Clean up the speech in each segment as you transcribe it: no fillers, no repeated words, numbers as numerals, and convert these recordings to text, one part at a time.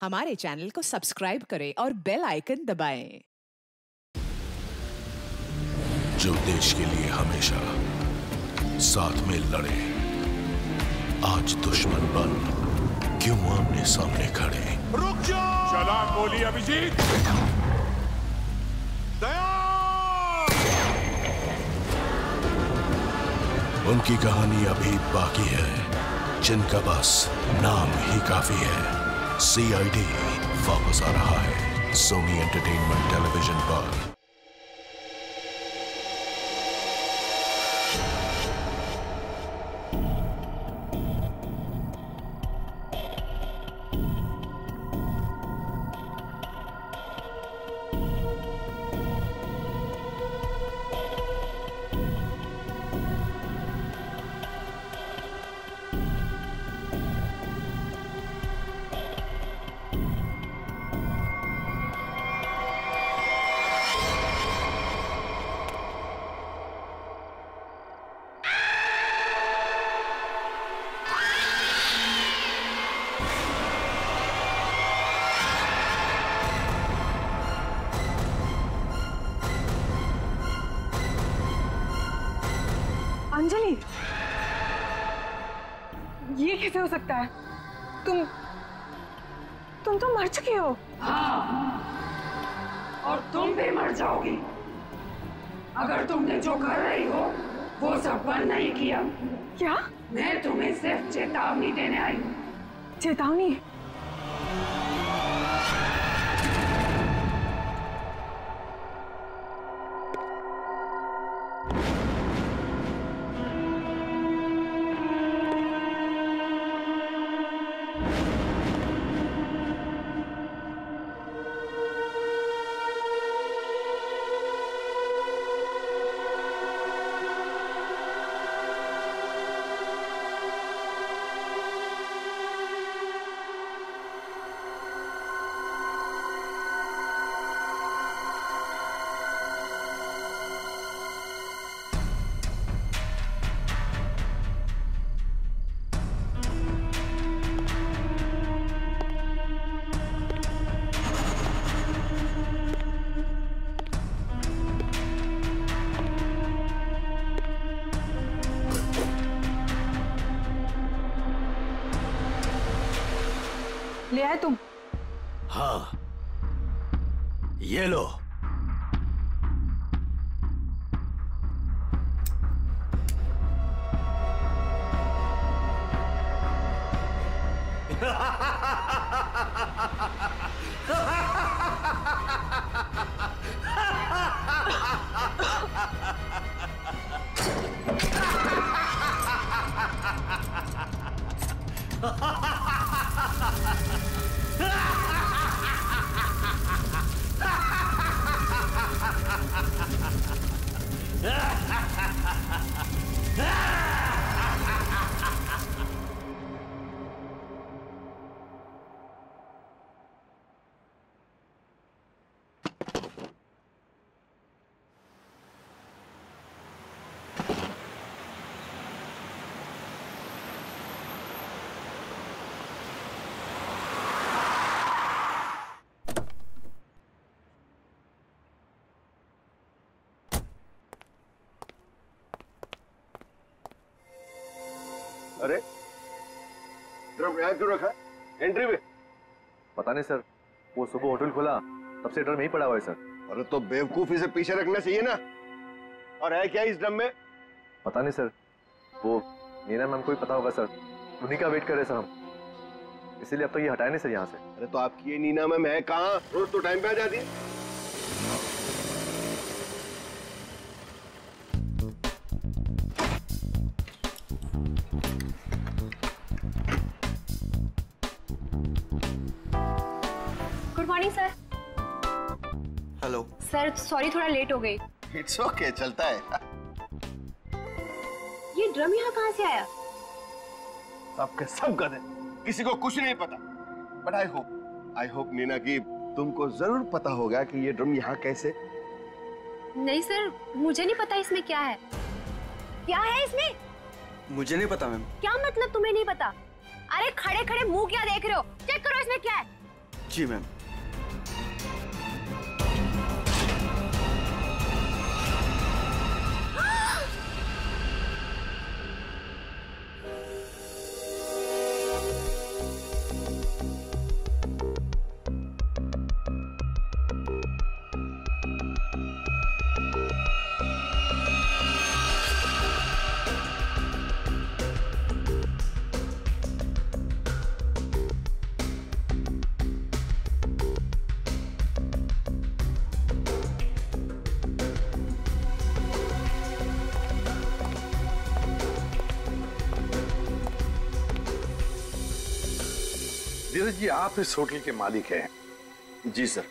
हमारे चैनल को सब्सक्राइब करें और बेल आइकन दबाएं। जो देश के लिए हमेशा साथ में लड़े, आज दुश्मन बन क्यों आमने सामने खड़े। रुक जाओ! चला गोली अभिजीत। उनकी कहानी अभी बाकी है, जिनका बस नाम ही काफी है। CID वापस आ रहा है सोनी एंटरटेनमेंट टेलीविजन पर। अंजलि, ये कैसे हो सकता है? तुम तो मर चुकी हो। हाँ, और तुम भी मर जाओगी अगर तुमने जो कर रही हो वो सब बंद नहीं किया। क्या? मैं तुम्हें सिर्फ चेतावनी देने आई हूँ। चेतावनी? ले आए तुम? हाँ, ये लो। अरे ड्रम यहाँ क्यों रखा है? एंट्री में? पता नहीं सर, वो सुबह होटल खुला तब से ड्रम यहीं पड़ा हुआ है सर। अरे तो बेवकूफी से पीछे रखना चाहिए ना। और है क्या इस ड्रम में? पता नहीं सर, वो नीना मैम को ही पता होगा सर, उन्हीं का वेट कर रहे सर हम, इसीलिए अब तक ये हटाए नहीं सर यहाँ से। अरे तो आपकी ये नीना मैम है कहाँ? रोज तो टाइम पे आ जाती है। Good morning sir. Hello sir, sorry थोड़ा लेट हो गई। इट्स ओके, चलता है। ये ड्रम यहाँ कहाँ से आया? सबके सब गधे, किसी को कुछ नहीं पता। बट आई होप नीना की तुमको जरूर पता होगा कि ये ड्रम यहाँ कैसे। नहीं सर, मुझे नहीं पता इसमें क्या है। क्या है इसमें? मुझे नहीं पता मैम। क्या मतलब तुम्हें नहीं पता? अरे खड़े खड़े मुंह क्या देख रहे हो? चेक करो इसमें क्या है। जी मैम। धीरज जी, आप इस होटल के मालिक हैं? जी सर।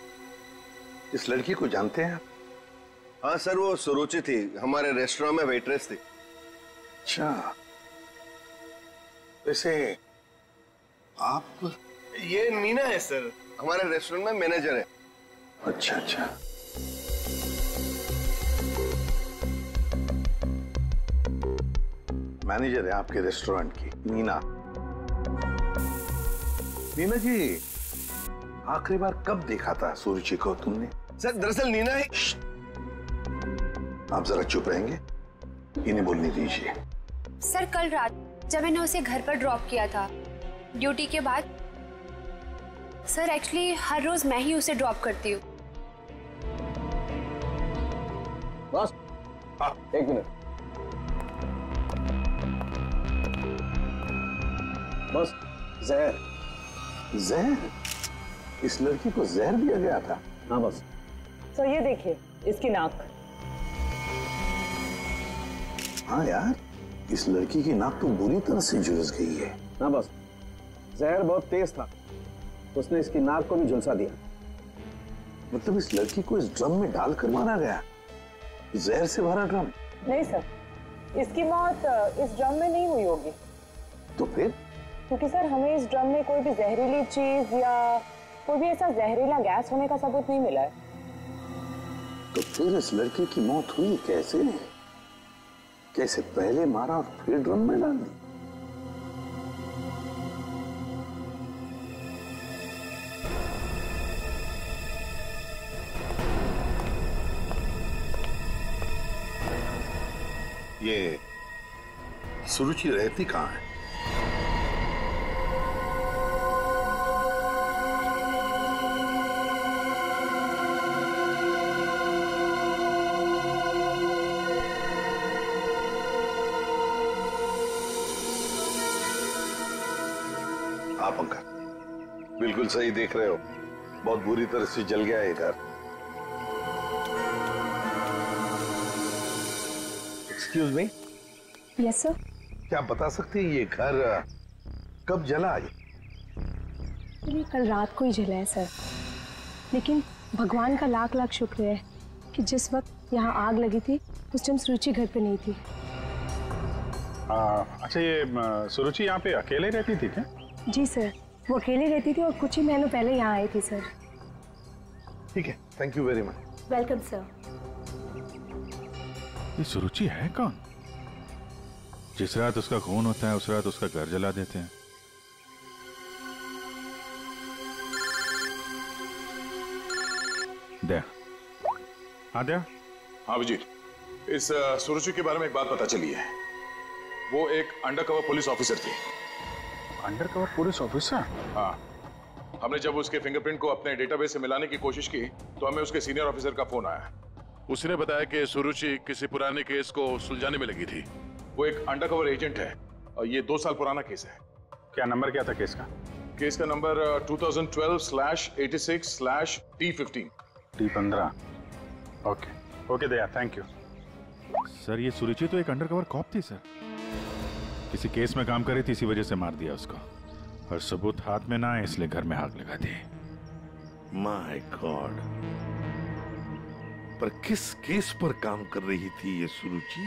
इस लड़की को जानते हैं? हाँ सर, वो सुरुचि थी, हमारे रेस्टोरेंट में वेट्रेस थी। अच्छा, वैसे आप? ये नीना है सर, हमारे रेस्टोरेंट में मैनेजर है। अच्छा अच्छा। मैनेजर है आपके रेस्टोरेंट की, नीना। नीना जी, आखिरी बार कब देखा था सुरुचि को तुमने? सर दरअसल नीना है। आप जरा चुप रहेंगे, इन्हें बोलने दीजिए। सर कल रात जब मैंने उसे घर पर ड्रॉप किया था ड्यूटी के बाद। सर एक्चुअली हर रोज मैं ही उसे ड्रॉप करती हूँ। बस हाँ, एक मिनट। बस जहर। जहर? इस लड़की को जहर दिया गया था? हाँ बस। तो ये देखिए इसकी नाक। हाँ यार, इस लड़की की नाक तो बुरी तरह से झुलस गई है। हाँ बस, जहर बहुत तेज था, उसने इसकी नाक को भी झुलसा दिया। मतलब इस लड़की को इस ड्रम में डालकर मारा गया? जहर से भरा ड्रम? नहीं सर, इसकी मौत इस ड्रम में नहीं हुई होगी। तो फिर? क्योंकि सर हमें इस ड्रम में कोई भी जहरीली चीज या कोई भी ऐसा जहरीला गैस होने का सबूत नहीं मिला है। तो फिर इस लड़की की मौत हुई कैसे? कैसे पहले मारा और फिर ड्रम में डाल दी? ये सुरुचि रहती कहाँ है? आप अंकल बिल्कुल सही देख रहे हो, बहुत बुरी तरह से जल गया है इधर। Excuse me. Yes sir. क्या बता सकते हैं ये घर कब जला? ये कल रात को ही जला है सर, लेकिन भगवान का लाख लाख शुक्र है कि जिस वक्त यहाँ आग लगी थी उस टाइम सुरुचि घर पे नहीं थी। अच्छा, ये सुरुचि यहाँ पे अकेले रहती थी क्या? जी सर, वो अकेले रहती थी और कुछ ही महीनों पहले यहाँ आई थी सर। ठीक है, thank you very much. Welcome sir. ये सुरुचि है कौन? जिस रात उसका खून होता है उस रात उसका घर जला देते हैं। दया। हाँ दया। हाँ विजीत, इस सुरुचि के बारे में एक बात पता चली है। वो एक अंडरकवर पुलिस ऑफिसर थी। Undercover police officer? हाँ, हमने जब उसके फिंगरप्रिंट को अपने डेटाबेस से मिलाने की कोशिश की तो हमें उसके सीनियर ऑफिसर का फोन आया। उसने बताया कि सुरुचि किसी पुराने केस को सुलझाने में लगी थी। वो एक अंडरकवर एजेंट है और ये 2 साल पुराना केस है। क्या नंबर क्या था केस का? केस का number 2012/86/T15। T15। Okay okay Daya, thank you sir. ये सुरुचि तो एक अंडरकवर कॉप थी सर, किसी केस में काम कर रही थी, इसी वजह से मार दिया उसको, और सबूत हाथ में ना आए इसलिए घर में आग लगा दी। माय गॉड, पर किस केस पर काम कर रही थी ये सुरुचि?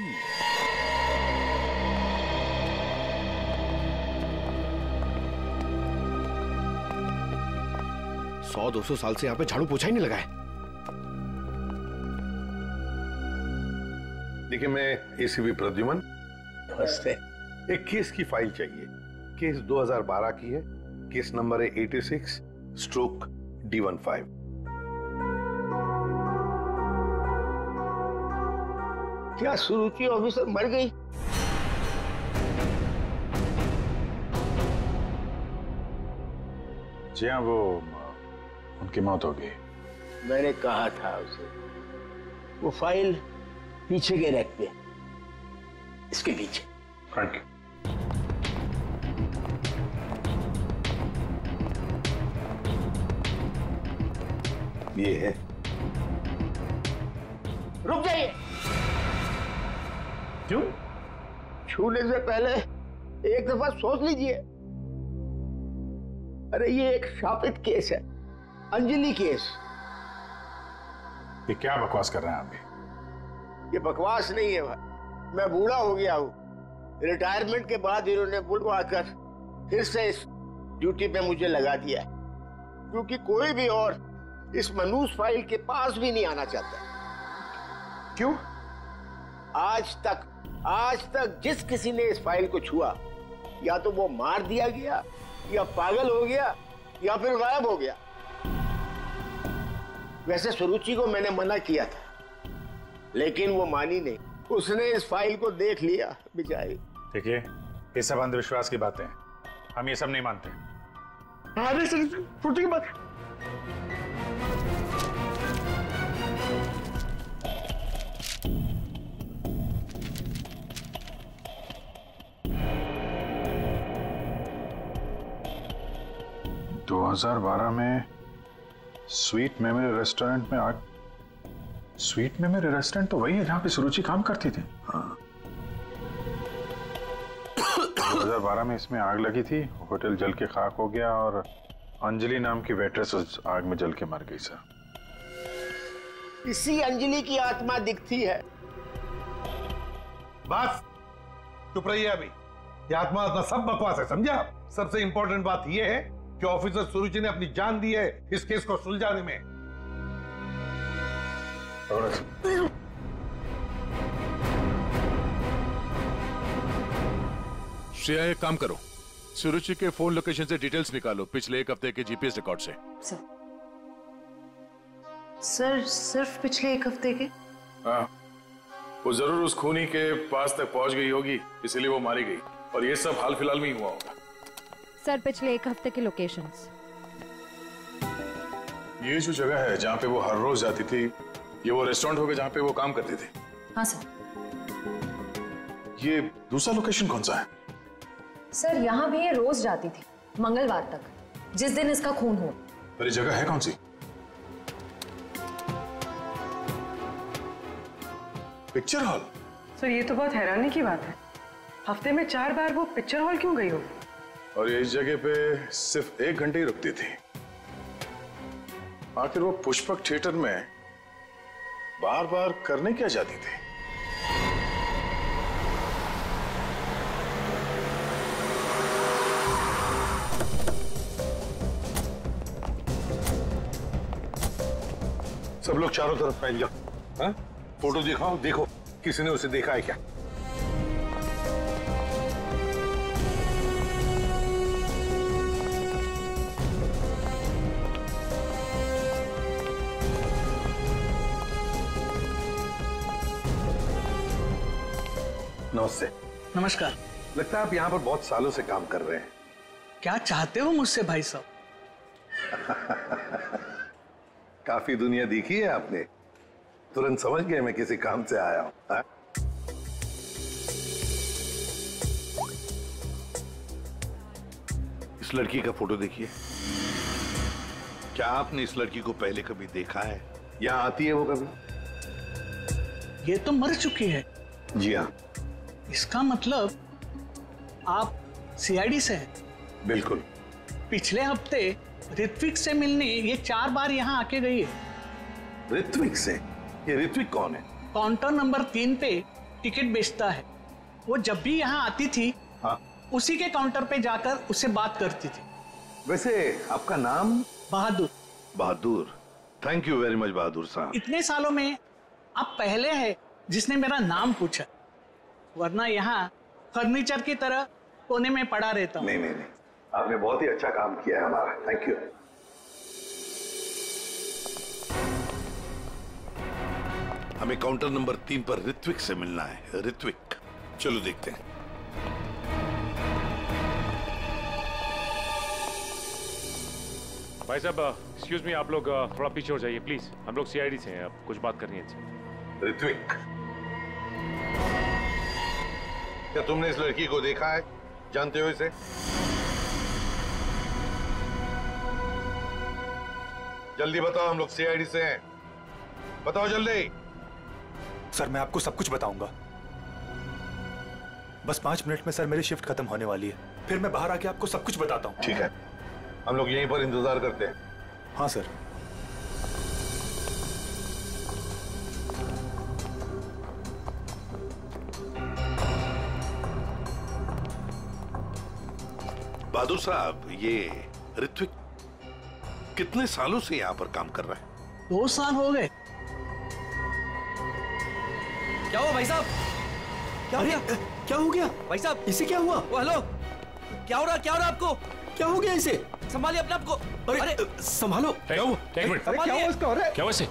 सौ 200 साल से यहाँ पे झाड़ू पोछा ही नहीं लगा है। देखिए, मैं एसीपी प्रद्युमन। नमस्ते। एक केस की फाइल चाहिए। केस 2012 की है, केस नंबर है 86/2012। D15। क्या सुरुचि ऑफिसर मर गई? जी हाँ, वो उनकी मौत हो गई। मैंने कहा था उसे, वो फाइल पीछे के रैक पे, इसके पीछे। Thank you. ये है। रुक जाइए। क्यों? छूने से पहले एक दफा सोच लीजिए। अरे ये एक शापित केस है, अंजलि केस। ये क्या बकवास कर रहे हैं आप भी? ये बकवास नहीं है भाई, मैं बूढ़ा हो गया हूँ। रिटायरमेंट के बाद इन्होंने बुलवाकर फिर से इस ड्यूटी पे मुझे लगा दिया है, क्योंकि कोई भी और इस मनूस फाइल के पास भी नहीं आना चाहता। क्यों? आज तक जिस किसी ने इस फाइल को छुआ, या तो वो मार दिया गया, या पागल हो गया, या फिर गायब हो गया। वैसे सुरुचि को मैंने मना किया था, लेकिन वो मानी नहीं। उसने इस फाइल को देख लिया बेचारी। देखिए, ये सब अंधविश्वास की बातें हैं, हम ये सब नहीं मानते। अरे सर, छोटी की बात। तो 2012 में स्वीट मेमोरी रेस्टोरेंट में आग। स्वीट मेमोरी रेस्टोरेंट तो वही है जहां पे सुरुचि काम करती थी। हाँ। 2012 में इसमें आग लगी थी, होटल जल के खाक हो गया और अंजलि नाम की वेट्रेस उस आग में जल के मर गई। सर, इसी अंजलि की आत्मा दिखती है। बस चुप रहिए अभी। ये आत्मा सब बकवास है, समझा? सबसे इंपॉर्टेंट बात यह है कि ऑफिसर सुरुचि ने अपनी जान दी है इस केस को सुलझाने में। श्रेया, एक काम करो, सुरुचि के फोन लोकेशन से डिटेल्स निकालो पिछले एक हफ्ते के जीपीएस रिकॉर्ड से। सर सिर्फ पिछले एक हफ्ते के? हाँ, वो जरूर उस खूनी के पास तक पहुंच गई होगी, इसलिए वो मारी गई, और ये सब हाल फिलहाल में ही हुआ होगा। सर पिछले एक हफ्ते के लोकेशंस। ये जो जगह है जहाँ पे वो हर रोज जाती थी, ये वो रेस्टोरेंट होगा जहाँ पे वो काम करती थी? हाँ सर। ये दूसरा लोकेशन कौन सा है? सर यहाँ भी ये रोज जाती थी, मंगलवार तक, जिस दिन इसका खून हुआ। पर ये जगह है कौन सी? Picture hall. सर ये तो बहुत हैरानी की बात है, हफ्ते में 4 बार वो पिक्चर हॉल क्यों गई होगी? और ये इस जगह पे सिर्फ 1 घंटे ही रुकती थी। आखिर वो पुष्पक थिएटर में बार बार करने क्या जाती थी? सब लोग चारों तरफ फैल जाओ। हाँ? फोटो दिखाओ, देखो किसी ने उसे देखा है क्या? नमस्ते। नमस्कार। लगता है आप यहाँ पर बहुत सालों से काम कर रहे हैं। क्या चाहते हो मुझसे भाई साहब? काफी दुनिया देखी है आपने, तुरंत समझ गए मैं किसी काम से आया हूँ। हाँ? इस लड़की का फोटो देखिए। क्या आपने इस लड़की को पहले कभी देखा है? यहाँ आती है वो कभी? ये तो मर चुकी है। जी हाँ। इसका मतलब आप सीआईडी से हैं? बिल्कुल। पिछले हफ्ते ऋत्विक से मिलने ये 4 बार यहाँ आके गई है। ऋत्विक से? ये ऋत्विक कौन है? काउंटर नंबर 3 पे टिकट बेचता है। वो जब भी यहाँ आती थी, हाँ, उसी के काउंटर पे जाकर उससे बात करती थी। वैसे आपका नाम? बहादुर। बहादुर, थैंक यू वेरी मच बहादुर साहब। इतने सालों में आप पहले हैं जिसने मेरा नाम पूछा, वरना यहाँ फर्नीचर की तरह कोने में पड़ा रहता हूँ। नहीं, आपने बहुत ही अच्छा काम किया है हमारा, थैंक यू। हमें काउंटर नंबर 3 पर ऋत्विक से मिलना है। ऋत्विक, चलो देखते हैं। भाई साहब, एक्सक्यूज मी, आप लोग थोड़ा पीछे हो जाइए प्लीज। हम लोग सीआईडी से हैं, अब कुछ बात करनी है इनसे। ऋत्विक, क्या तुमने इस लड़की को देखा है? जानते हो इसे? जल्दी बताओ, हम लोग सीआईडी से हैं। बताओ जल्दी। सर मैं आपको सब कुछ बताऊंगा। बस 5 मिनट में सर मेरी शिफ्ट खत्म होने वाली है, फिर मैं बाहर आके आपको सब कुछ बताता हूँ। ठीक है, हम लोग यहीं पर इंतजार करते हैं। हाँ सर। बहादुर साहब, ये ऋत्विक कितने सालों से यहाँ पर काम कर रहा है? 2 साल हो गए। क्या हुआ भाई साहब? क्या हो गया? क्या हो गया भाई साहब? इसे क्या हुआ? हेलो, क्या हो रहा आपको? क्या हो गया इसे? संभालिए अपने आप को। अरे संभालो। क्या हुआ? एक मिनट, क्या हुआ इसको? अरे क्या हुआ इसे?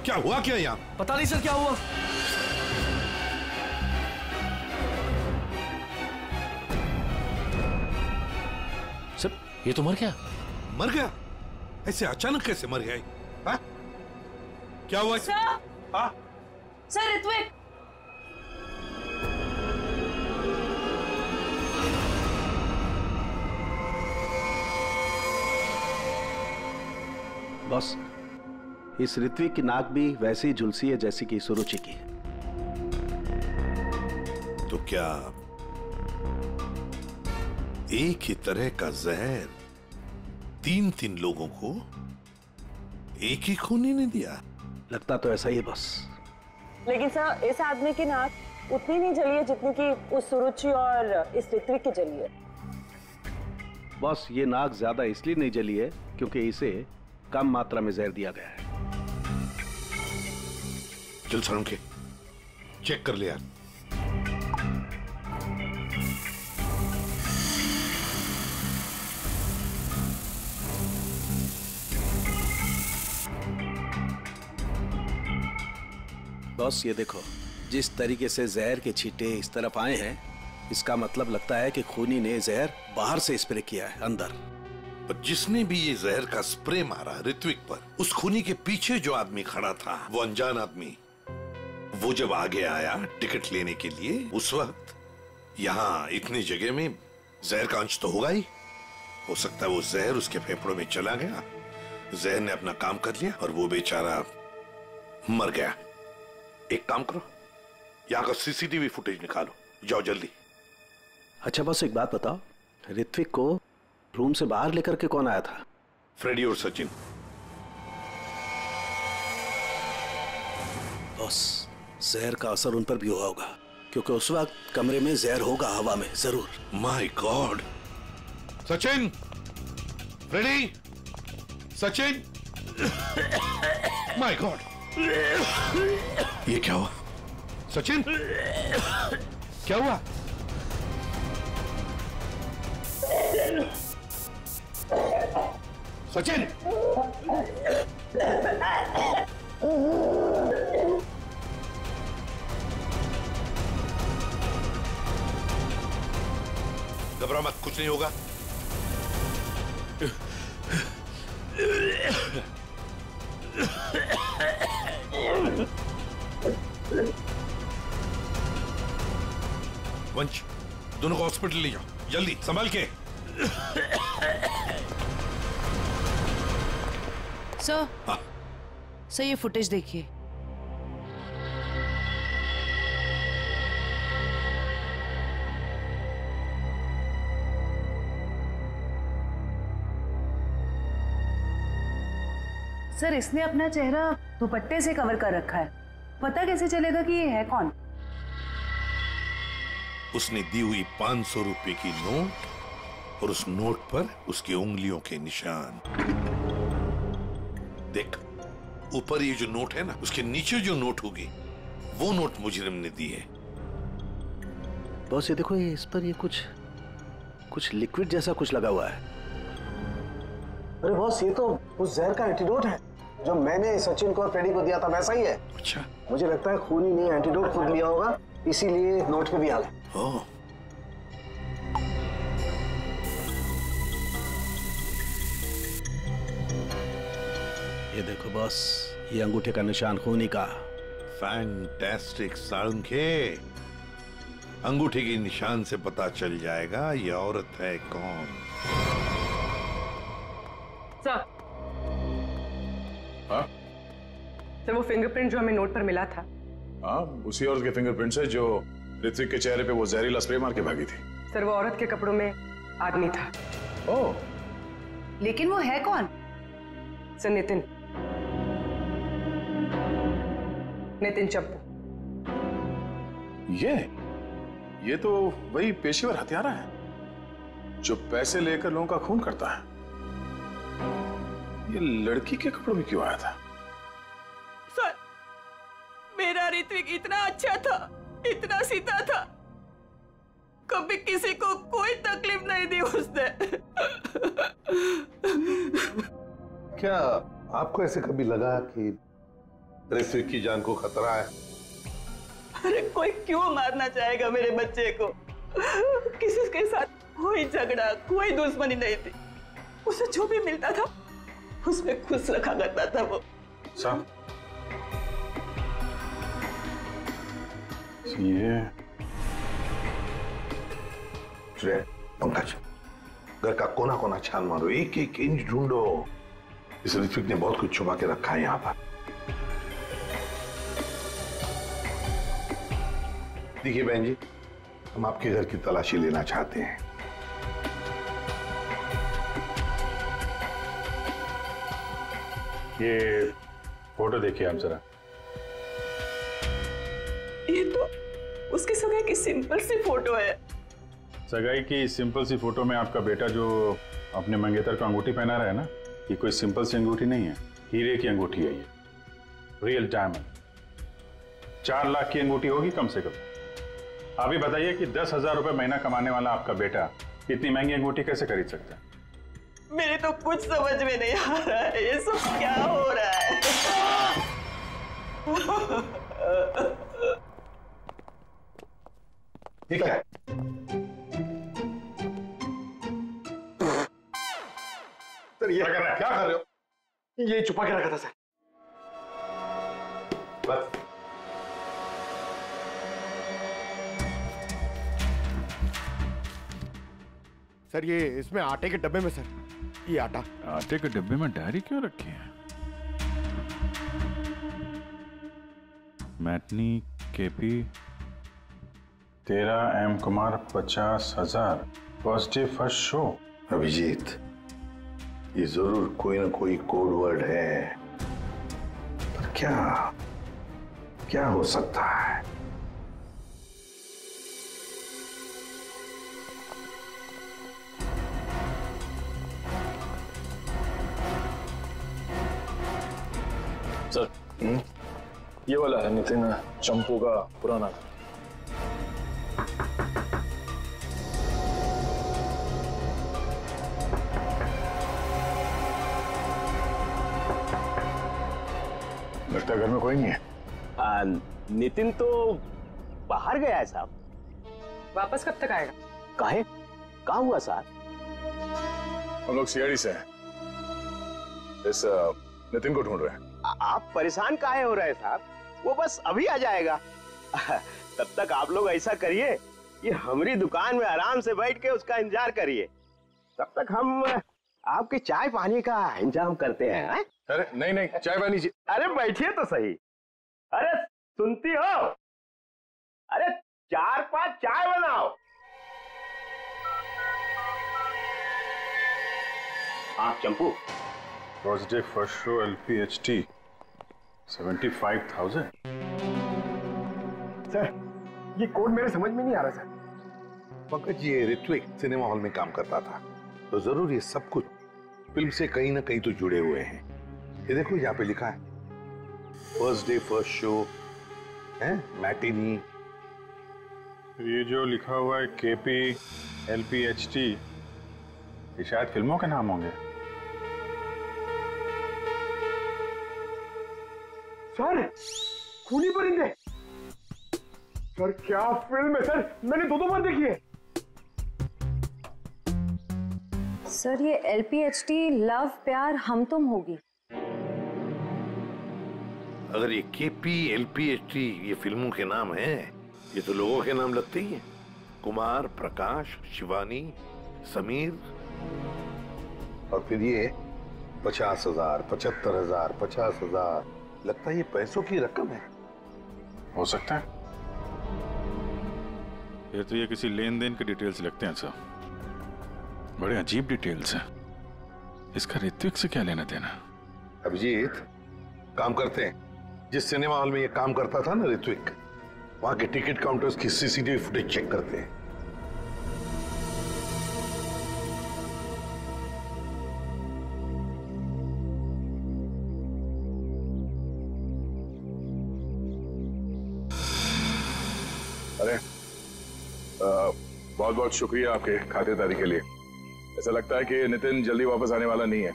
क्या हुआ क्या यहाँ? पता नहीं सर क्या हुआ। सर ये तो मर गया। मर गया? ऐसे अचानक कैसे मर गया? हाँ? क्या हुआ? सर ऋत्विक, बॉस, इस ऋत्विक की नाक भी वैसे ही झुलसी है जैसी कि सुरुचि की। तो क्या एक ही तरह का जहर 3 लोगों को एक ही खूनी ने दिया? लगता तो ऐसा ही है बॉस। लेकिन सर इस आदमी की नाक उतनी नहीं जली है जितनी कि उस सुरुचि और इस ऋत्विक की जली है। बॉस, ये नाक ज्यादा इसलिए नहीं जली है क्योंकि इसे कम मात्रा में जहर दिया गया है। चल सर के चेक कर लिया। बॉस ये देखो, जिस तरीके से जहर के छींटे इस तरफ आए हैं, इसका मतलब लगता है कि खूनी ने जहर बाहर से स्प्रे किया है अंदर। पर जिसने भी ये जहर का स्प्रे मारा ऋत्विक पर, उस खूनी के पीछे जो आदमी खड़ा था, वो अनजान आदमी, वो जब आगे आया टिकट लेने के लिए, उस वक्त यहाँ इतनी जगह में जहर का अंश तो होगा ही। हो सकता है वो जहर उसके फेफड़ों में चला गया, जहर ने अपना काम कर लिया और वो बेचारा मर गया। एक काम करो, यहाँ का सीसीटीवी फुटेज निकालो, जाओ जल्दी। अच्छा बॉस, एक बात बताओ, ऋत्विक को रूम से बाहर लेकर के कौन आया था? फ्रेडी और सचिन। बॉस, जहर का असर उन पर भी हुआ होगा, क्योंकि उस वक्त कमरे में जहर होगा हवा में जरूर। My god! Sachin, Freddie, Sachin, my god! ये क्या हुआ? सचिन, क्या हुआ? सचिन! घबरा मत, कुछ नहीं होगा। वंश, दोनों को हॉस्पिटल ले जाओ, जल्दी, संभाल के। सर, सर ये फुटेज देखिए। सर इसने अपना चेहरा दुपट्टे से कवर कर रखा है, पता कैसे चलेगा कि ये है कौन? उसने दी हुई 500 रुपए की नोट और उस नोट पर उसकी उंगलियों के निशान। देख, ऊपर ये जो नोट है ना, उसके नीचे जो नोट होगी वो नोट मुजरिम ने दी है। बॉस ये देखो, ये इस पर ये कुछ लिक्विड जैसा कुछ लगा हुआ है। अरे बॉस, ये तो उस जहर का एंटीडोट है। जो मैंने सचिन को और फ्रेडी को दिया था वैसा ही है। अच्छा। मुझे लगता है खूनी ने एंटीडोट खुद लिया होगा, इसीलिए नोट पे भी आ गया। ओह। ये देखो बॉस, ये अंगूठे का निशान खूनी का। फैंटास्टिक साळुंखे। अंगूठे के निशान से पता चल जाएगा ये औरत है कौन। सर। हाँ? सर वो फिंगरप्रिंट जो हमें नोट पर मिला था। हाँ, उसी औरत के फिंगरप्रिंट्स है जो ऋत्विक के चेहरे पे वो जहरीला स्प्रे मार के भागी थी। सर वो औरत के कपड़ों में आदमी था। ओह। लेकिन वो है कौन? सर नितिन चप्पू। ये तो वही पेशेवर हत्यारा है जो पैसे लेकर लोगों का खून करता है। ये लड़की के कपड़ों में क्यों आया था? सर, मेरा ऋत्विक इतना अच्छा था, इतना सीधा था, कभी किसी को कोई तकलीफ नहीं दी उसने। क्या आपको ऐसे कभी लगा कि ऋत्विक की जान को खतरा है? अरे कोई क्यों मारना चाहेगा मेरे बच्चे को? किसी के साथ कोई झगड़ा, कोई दुश्मनी नहीं थी। उसे जो भी मिलता था उसमें खुश रखा करता था वो। साहब, ये पंकज, घर का कोना कोना छान मारो, एक एक इंच ढूंढो। इस ऋत्विक ने बहुत कुछ छुपा के रखा है यहाँ पर। देखिए बहन जी, हम आपके घर की तलाशी लेना चाहते हैं। ये फोटो देखिए आप जरा। ये तो उसकी सगाई की सिंपल सी फोटो है। सगाई की सिंपल सी फोटो में आपका बेटा जो अपने मंगेतर को अंगूठी पहना रहा है ना, ये कोई सिंपल सी अंगूठी नहीं है, हीरे की अंगूठी है ये, रियल डायमंड। 4 लाख की अंगूठी होगी कम से कम। आप ही बताइए कि 10,000 रुपए महीना कमाने वाला आपका बेटा इतनी महंगी अंगूठी कैसे खरीद सकता है? मेरे तो कुछ समझ में नहीं आ रहा है, ये सब क्या हो रहा है? ठीक है, सर ये क्या कर रहे हो? ये छुपा के रखा था सर। बस सर ये इसमें आटे के डब्बे में सर, ये आटे के डब्बे में डायरी क्यों रखी है? Matinee KP 13 M Kumar 50,000 first day first show. Abhijeet, ये जरूर कोई ना कोई कोड वर्ड है, पर क्या हो सकता है? सर, ये वाला है नितिन चंपू का पुराना। लगता है घर में कोई नहीं है। नितिन तो बाहर गया है साहब। वापस कब तक आएगा? काहे? कहाँ हुआ साहब? हम लोग सीआईडी से हैं, इस नितिन को ढूंढ रहे हैं। आप परेशान काहे हो रहे हैं साहब? वो बस अभी आ जाएगा। तब तक आप लोग ऐसा करिए, ये हमारी दुकान में आराम से बैठ के उसका इंतजार करिए। तब तक हम आपके चाय पानी का इंतजाम करते हैं। अरे नहीं, चाय पानी। अरे बैठिए तो सही। अरे सुनती हो? अरे 4-5 चाय बनाओ। आप चंपू, first day first show LPHT 75,000। Sir ये कोड मेरे समझ में नहीं आ रहा सर। पंकज, ये ऋत्विक सिनेमा हॉल में काम करता था, तो जरूर ये सब कुछ फिल्म से कहीं ना कहीं तो जुड़े हुए हैं। ये देखो यहाँ पे लिखा है फर्स्ट डे फर्स्ट शो है, मैटिनी। ये जो लिखा हुआ है KP LPHT, ये शायद फिल्मों के नाम होंगे। सर खूनी परिंदे, सर क्या फिल्म है सर, मैंने 2 बार देखी है। सर ये LPHT लव प्यार हम तुम होगी। अगर ये KP LPHT ये फिल्मों के नाम हैं, ये तो लोगों के नाम लगते ही हैं। कुमार, प्रकाश, शिवानी, समीर। और फिर ये 50,000, 75,000, 50,000, लगता है ये पैसों की रकम है। हो सकता है। फिर तो ये किसी लेन देन के डिटेल्स लगते हैं सर। बड़े अजीब डिटेल्स हैं। इसका ऋत्विक से क्या लेना देना? अभिजीत, काम करते हैं, जिस सिनेमा हॉल में ये काम करता था ना ऋत्विक, वहां के टिकट काउंटर्स की CCTV फुटेज चेक करते हैं। अरे बहुत बहुत शुक्रिया आपके खातिरदारी के लिए। ऐसा लगता है कि नितिन जल्दी वापस आने वाला नहीं है।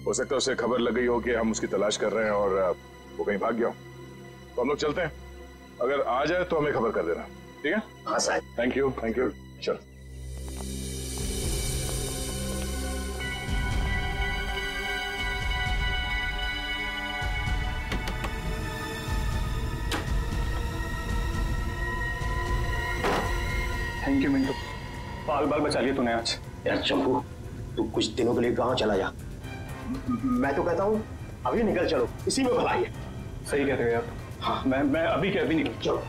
हो सकता है उसे खबर लग गई हो कि हम उसकी तलाश कर रहे हैं और वो कहीं भाग गया हो। तो हम लोग चलते हैं, अगर आ जाए तो हमें खबर कर देना, ठीक है? हाँ साहब। Thank you, thank you. चल। थैंक यू मिंटू, बाल बाल बचा लिए तूने आज। यार चंपू, तू कुछ दिनों के लिए गांव चला जा। मैं तो कहता हूँ अभी निकल चलो, इसी में भलाई है। सही कह रहे हो यार। हाँ, मैं अभी के अभी निकल। चलो।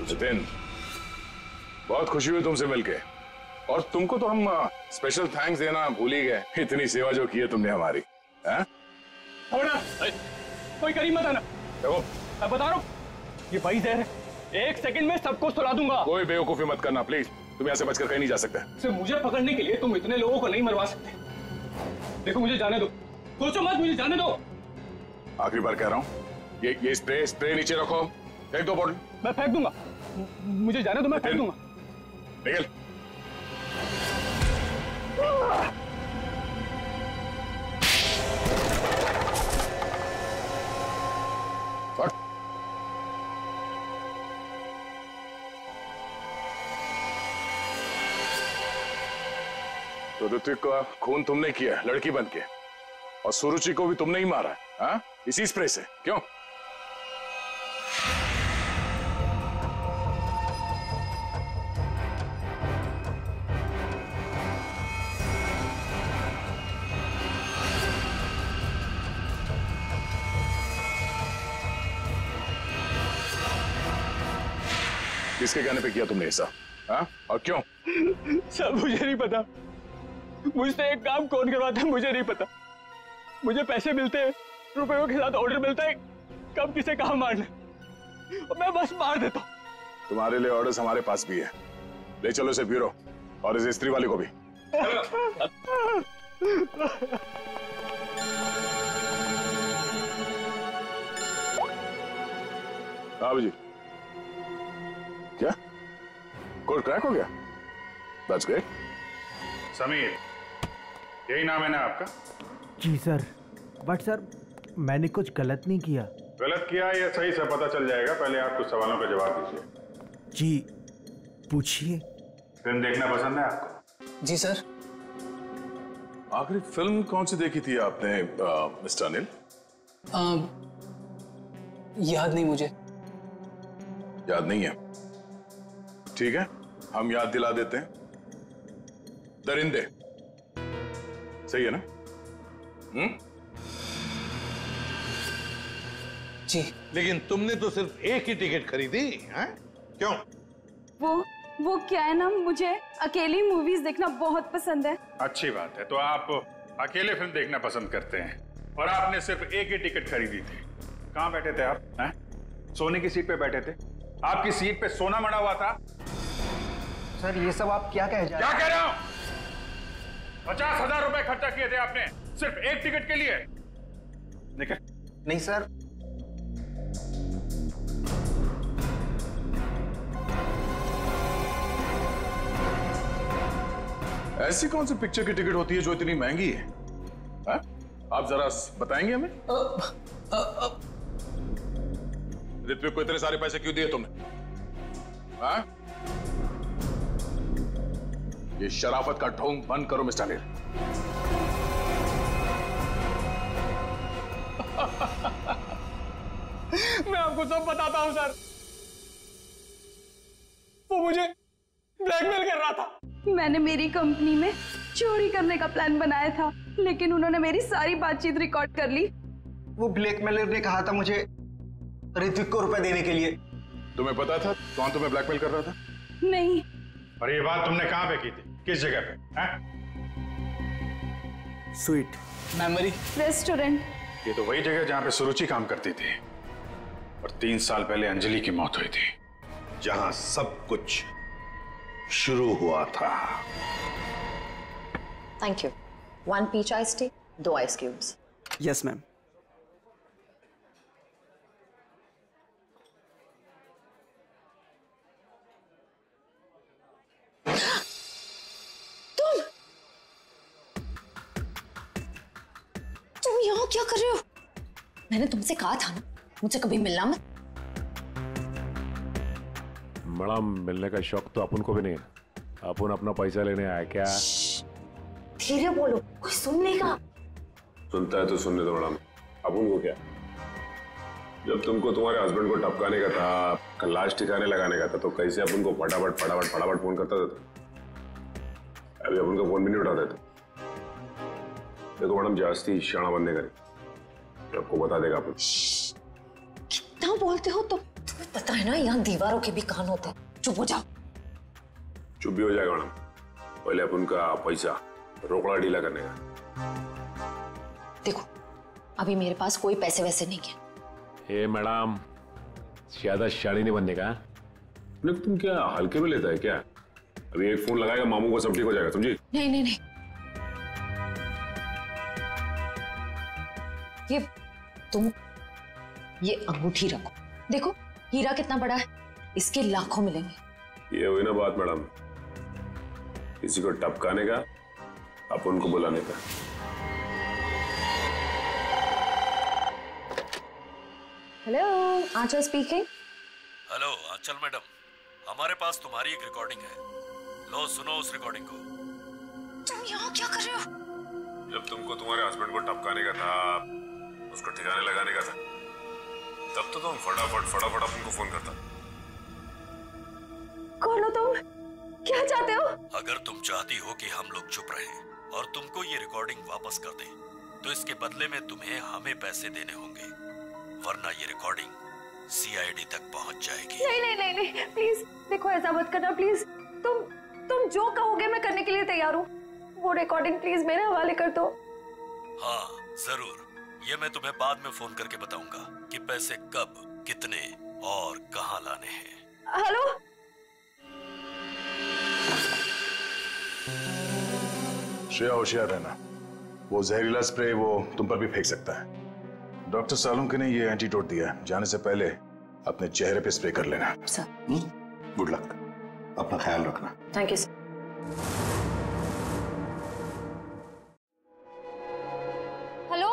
नितिन, बहुत खुशी हुई तुमसे मिलके, और तुमको तो हम स्पेशल थैंक्स देना भूल ही गए। इतनी सेवा जो की है तुमने हमारी। हैं? कोई करीब मत आना। देखो, मैं बता रहा हूँ, ये भाई जहर है, 1 सेकंड में सबको सुला दूंगा। कोई बेवकूफी मत करना प्लीज, तुम यहाँ से बचकर कहीं नहीं जा सकते। सिर्फ मुझे पकड़ने के लिए तुम इतने लोगों को नहीं मरवा सकते। देखो मुझे जाने दो, सोचो मत, मुझे जाने दो। आखिरी बार कह रहा हूँ, ये स्प्रे नीचे रखो, फेंक दो बॉटल। मैं फेंक दूंगा, मुझे जाने दो, मैं फेंक दूंगा। निकल। तो ऋत्विक का खून तुमने किया लड़की बन के, और सुरुचि को भी तुमने ही मारा है, हाँ? इसी स्प्रे से, क्यों? किसके कहने पे किया तुमने ऐसा, हाँ? और क्यों? सब मुझे नहीं पता, मुझसे एक काम कौन करवाता है मुझे नहीं पता। मुझे पैसे मिलते हैं, रुपयों के साथ ऑर्डर मिलता है, कब किसे कहाँ मारना, और मैं बस मार देता हूँ। तुम्हारे लिए ऑर्डर्स हमारे पास भी है, ले चलो इसे ब्यूरो, और इस स्त्री वाले को भी। हाँ जी, क्या कोड क्रैक हो गया? That's great. समीर, यही नाम है ना आपका? जी सर, बट सर मैंने कुछ गलत नहीं किया। गलत किया या सही से पता चल जाएगा, पहले आप कुछ सवालों का जवाब दीजिए। जी पूछिए। फिल्म देखना पसंद है आपको? जी सर। आखिरी फिल्म कौन सी देखी थी आपने मिस्टर अनिल? याद नहीं मुझे। याद नहीं है? ठीक है, हम याद दिला देते हैं। दरिंदे, सही है ना? जी। लेकिन तुमने तो सिर्फ एक ही टिकट खरीदी, हैं? क्यों? वो क्या है ना, मुझे अकेली मूवीज देखना बहुत पसंद है। अच्छी बात है, तो आप अकेले फिल्म देखना पसंद करते हैं, और आपने सिर्फ एक ही टिकट खरीदी थी। कहाँ बैठे थे आप? हैं? सोने की सीट पे बैठे थे? आपकी सीट पे सोना मड़ा हुआ था? सर ये सब आप क्या कह क्या कह रहे हो? 50,000 रुपए खर्चा किए थे आपने सिर्फ एक टिकट के लिए। निकल। नहीं सर। ऐसी कौन सी पिक्चर की टिकट होती है जो इतनी महंगी है? आप जरा बताएंगे हमें? ऋत्विक को इतने सारे पैसे क्यों दिए तुमने? ये शराफत का ढोंग बंद करो मिस्टर अनिल। मैं आपको सब बताता हूं सर। वो मुझे ब्लैकमेल कर रहा था। मैंने मेरी कंपनी में चोरी करने का प्लान बनाया था, लेकिन उन्होंने मेरी सारी बातचीत रिकॉर्ड कर ली। वो ब्लैकमेलर ने कहा था मुझे ऋत्विक को रुपए देने के लिए। तुम्हें पता था कौन तुम्हें ब्लैकमेल कर रहा था? नहीं। और ये बात तुमने कहां पे की थी? किस जगह पे? Sweet memory restaurant. ये तो वही जगह जहां पे सुरुचि काम करती थी और 3 साल पहले अंजलि की मौत हुई थी, जहां सब कुछ शुरू हुआ था। Thank you. 1 peach ice tea, 2 ice cubes. Yes ma'am. तुम यहाँ क्या कर रहे हो? मैंने तुमसे कहा था ना मुझे कभी मिलना मत। मैडम, मिलने का शौक तो अपन को भी नहीं है। अपन अपना पैसा लेने आया क्या? धीरे बोलो, कोई सुन लेगा। सुनता है तो सुनने दो मैडम। अपन को क्या? जब तुमको तुम्हारे हस्बैंड को टपकाने का था, लाश ठिकाने लगाने का था, तो कैसे अपन को फटाफट फटाफट फटाफट फोन करता था? अभी अपन का फोन भी नहीं उठाते थे। देखो मैडम, जास्ती शाणा बनने का नहीं, आपको बता देगा अपन। कितना बोलते हो तुम? तुम्हें पता है ना यहाँ दीवारों के भी कान होते हैं। चुप हो जाओ। चुप भी हो जाएगा मैडम। पहले अपन का पैसा रोकड़ा ढीला करने का। देखो अभी मेरे पास कोई पैसे वैसे नहीं है। ए मैडम, ज्यादा शाड़ी नहीं बनने का। तुम क्या हल्के में लेता है क्या? अभी एक फोन लगाएगा मामू को, सब ठीक हो जाएगा, समझी? नहीं नहीं नहीं, ये अंगूठी रखो। देखो हीरा कितना बड़ा है, इसके लाखों मिलेंगे। ये हुई ना बात मैडम, किसी को टपकाने का, अपन को बुलाने का। हेलो, आंचल स्पीकिंग। हेलो आंचल मैडम, हमारे पास तुम्हारी एक रिकॉर्डिंग है। लो सुनो उस रिकॉर्डिंग को। तुम यहाँ क्या कर रहे हो? जब तुमको तुम्हारे हस्बैंड को टपकाने का था, उसको ठिकाने लगाने का था, तब तो तुम फटाफट अपन को फोन करता। कौन हो तुम? क्या चाहते हो? अगर तुम चाहती हो कि हम लोग चुप रहें और तुमको ये रिकॉर्डिंग वापस कर दें, तो इसके बदले में तुम्हें हमें पैसे देने होंगे, वरना ये रिकॉर्डिंग सीआईडी तक पहुंच जाएगी। नहीं नहीं नहीं नहीं, प्लीज देखो ऐसा मत करना प्लीज। तुम जो कहोगे मैं करने के लिए तैयार हूँ। वो रिकॉर्डिंग प्लीज मेरे हवाले कर दो। हाँ जरूर, ये मैं तुम्हें बाद में फोन करके बताऊंगा कि पैसे कब, कितने और कहां लाने हैं। हेलो, श्रेया होशियार रहना, वो जहरीला स्प्रे वो तुम पर भी फेंक सकता है। डॉक्टर सालुंके ने ये एंटीडोट दिया, जाने से पहले अपने चेहरे पे स्प्रे कर लेना। गुड लक, अपना ख्याल रखना। Thank you sir. हेलो,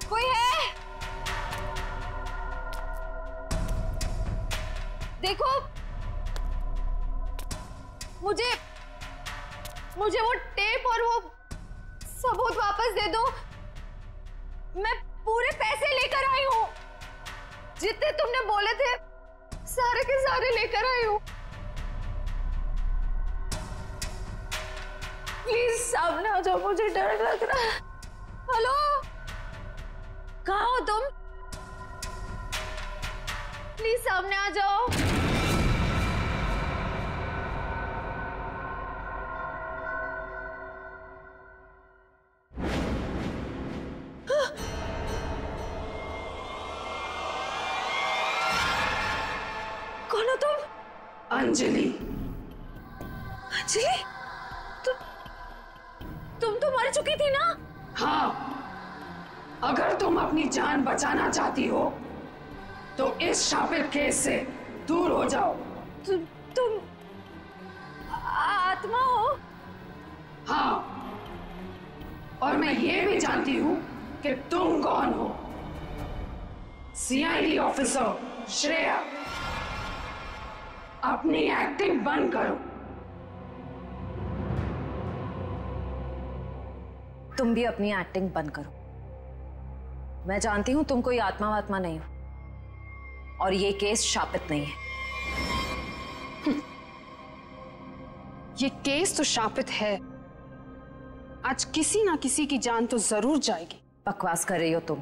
कोई है? देखो मुझे वो टेप और वो सबूत वापस दे दो। मैं पूरे पैसे लेकर आई हूँ, जितने तुमने बोले थे सारे के सारे लेकर आई हूँ। प्लीज सामने आ जाओ, मुझे डर लग रहा है। हेलो, कहाँ हो तुम? प्लीज सामने आ जाओ। कौन हो तुम? अंजलि। अंजलि? तुम तो मर चुकी थी ना? हाँ, अगर तुम अपनी जान बचाना चाहती हो तो इस शापित केस से दूर हो जाओ। तुम आत्मा हो? हाँ, और मैं ये भी जानती हूँ कि तुम कौन हो। सीआईडी ऑफिसर श्रेया, अपनी एक्टिंग बंद करो। तुम भी अपनी एक्टिंग बंद करो। मैं जानती हूं तुम कोई आत्मा वात्मा नहीं हो, और ये केस शापित नहीं है। ये केस तो शापित है। आज किसी ना किसी की जान तो जरूर जाएगी। बकवास कर रही हो तुम।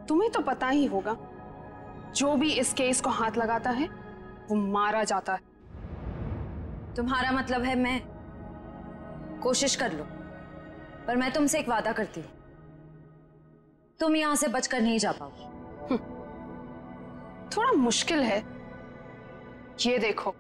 तुम्हें तो पता ही होगा, जो भी इस केस को हाथ लगाता है वो मारा जाता है। तुम्हारा मतलब है मैं कोशिश कर लूं, पर मैं तुमसे एक वादा करती हूं, तुम यहां से बचकर नहीं जा पाओगी। थोड़ा मुश्किल है। ये देखो,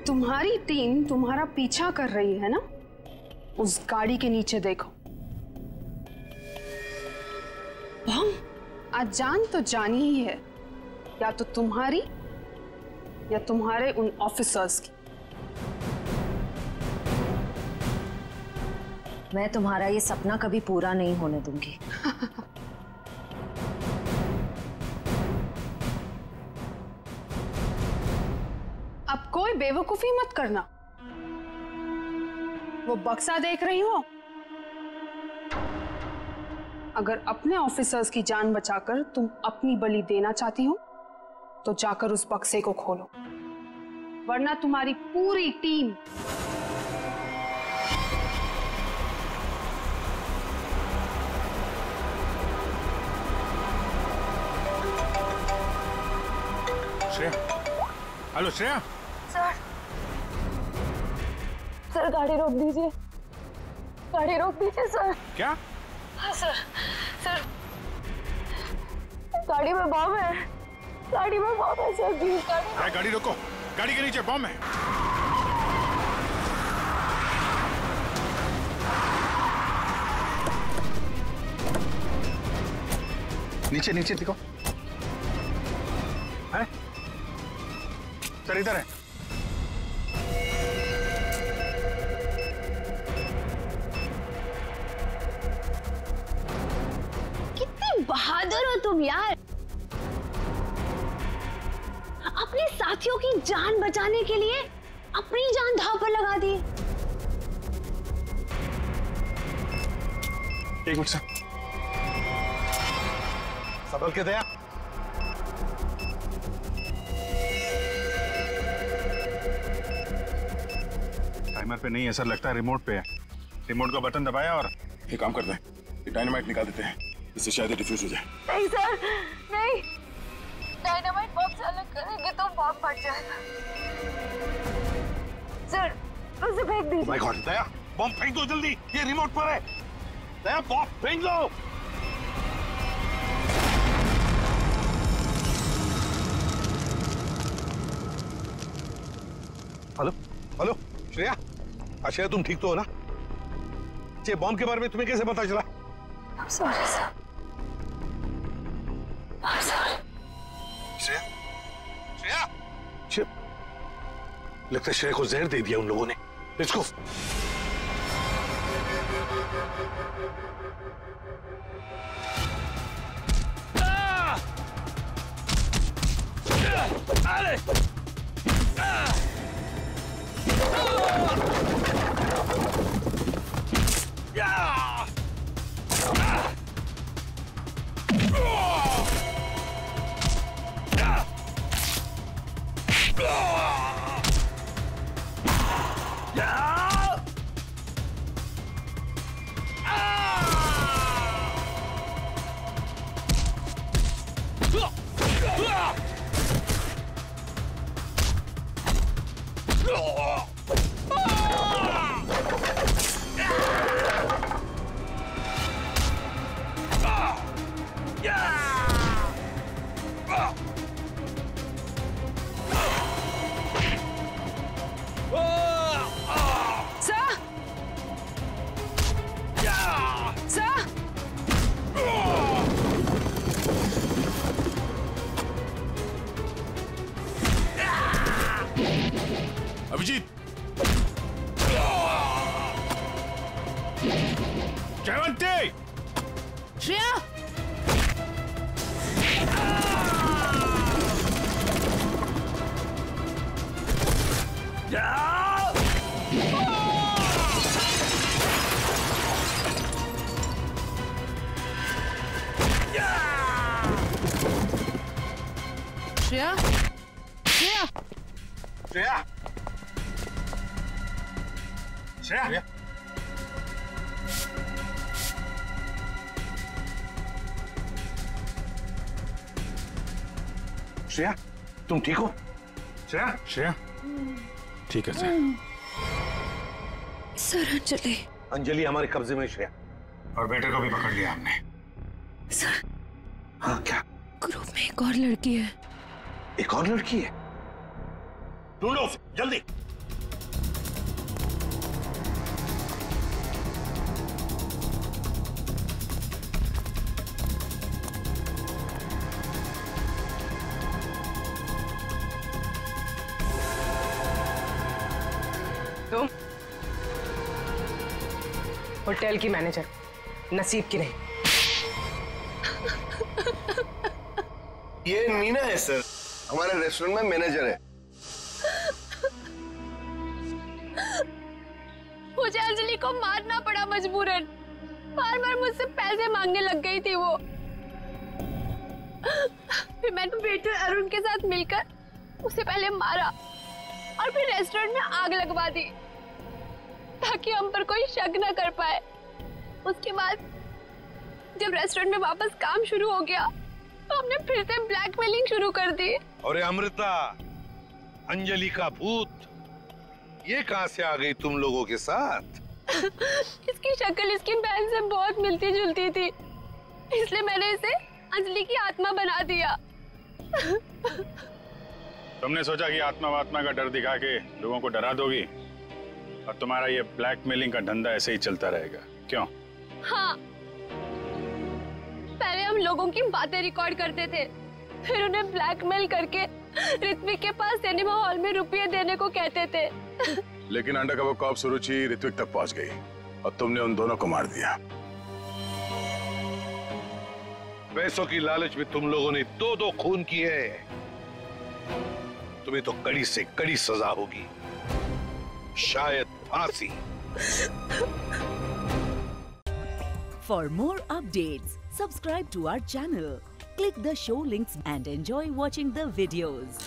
तुम्हारी टीम तुम्हारा पीछा कर रही है ना? उस गाड़ी के नीचे देखो। आज जान तो जानी ही है, या तो तुम्हारी या तुम्हारे उन ऑफिसर्स की। मैं तुम्हारा ये सपना कभी पूरा नहीं होने दूंगी। अब कोई बेवकूफी मत करना। वो बक्सा देख रही हो? अगर अपने ऑफिसर्स की जान बचाकर तुम अपनी बलि देना चाहती हो तो जाकर उस बक्से को खोलो, वरना तुम्हारी पूरी team Shreya, hello Shreya. Sir गाड़ी रोक दीजिए, गाड़ी रोक दीजिए सर। क्या? हाँ सर, गाड़ी में बम है, गाड़ी में बम है सर। प्लीज गाड़ी रोको, गाड़ी के नीचे बम है। नीचे नीचे दिखो। है सर, इधर है। कितने बहादुर हो तुम यार, अपने साथियों की जान बचाने के लिए अपनी जान दांव पर लगा दी। एक मिनट सर, संभल के दया। टाइमर पे नहीं है सर, लगता है रिमोट पे है। रिमोट का बटन दबाया और ये काम करते हैं, ये डायनामाइट निकाल देते हैं, इससे शायद डिफ्यूज हो जाए। नहीं सर, नहीं, डायनामाइट बम से अलग करेंगे तो बम फट जाएगा। सर उसे फेंक दीजिए। माय गॉड, दया बम फेंक दो जल्दी, ये रिमोट पर है। दया बम फेंक दो। हेलो हेलो श्रेया, श्रेया तुम ठीक तो हो ना? ये बॉम्ब के बारे में तुम्हें कैसे पता चला? I'm sorry sir, I'm sorry। Shreya, Shreya, लगता है श्रेया को जहर दे दिया उन लोगों ने। Let's go. जयवंती! श्रेया! श्रेया! श्रेया! श्रेया! श्रेया! श्रेया, तुम ठीक हो? श्रेया? श्रेया? ठीक है सर। सर अंजलि। अंजलि हमारे कब्जे में श्रेया। और बेटे को भी पकड़ लिया हमने। सर। हाँ क्या? ग्रुप में एक और लड़की है। एक और लड़की है? ढूंढो उसे, जल्दी। तुम होटल की मैनेजर, नसीब की नहीं। ये मीना है सर, हमारे रेस्टोरेंट में मैनेजर है। मुझे अंजलि को मारना पड़ा मजबूरन। बार बार मुझसे पैसे मांगने लग गई थी वो। फिर मैंने वेटर अरुण के साथ मिलकर उसे पहले मारा और फिर रेस्टोरेंट में आग लगवा दी ताकि हम पर कोई शक न कर पाए। उसके बाद जब रेस्टोरेंट में वापस काम शुरू हो गया तो हमने फिर से ब्लैकमेलिंग शुरू कर दी। और अमृता, अंजलि का भूत ये कहां से आ गई तुम लोगों के साथ? इसकी शक्ल इसकी बहन से बहुत मिलती जुलती थी, इसलिए मैंने इसे अंजलि की आत्मा बना दिया। तुमने सोचा कि आत्मा वात्मा का डर दिखा के लोगों को डरा दोगी और तुम्हारा ये ब्लैकमेलिंग का धंधा ऐसे ही चलता रहेगा, क्यों? हाँ, पहले हम लोगों की बातें रिकॉर्ड करते थे, फिर उन्हें ब्लैकमेल करके ऋत्विक के पास सिनेमा हॉल में रुपये देने को कहते थे। लेकिन अंडरकवर कॉप सुरुचि ऋत्विक तक पहुंच गई और तुमने उन दोनों को मार दिया। पैसों की लालच में तुम लोगों ने दो खून किए। तुम्हें तो कड़ी से कड़ी सजा होगी, शायद फांसी। For more updates, subscribe to our channel, click the show links and enjoy watching the videos.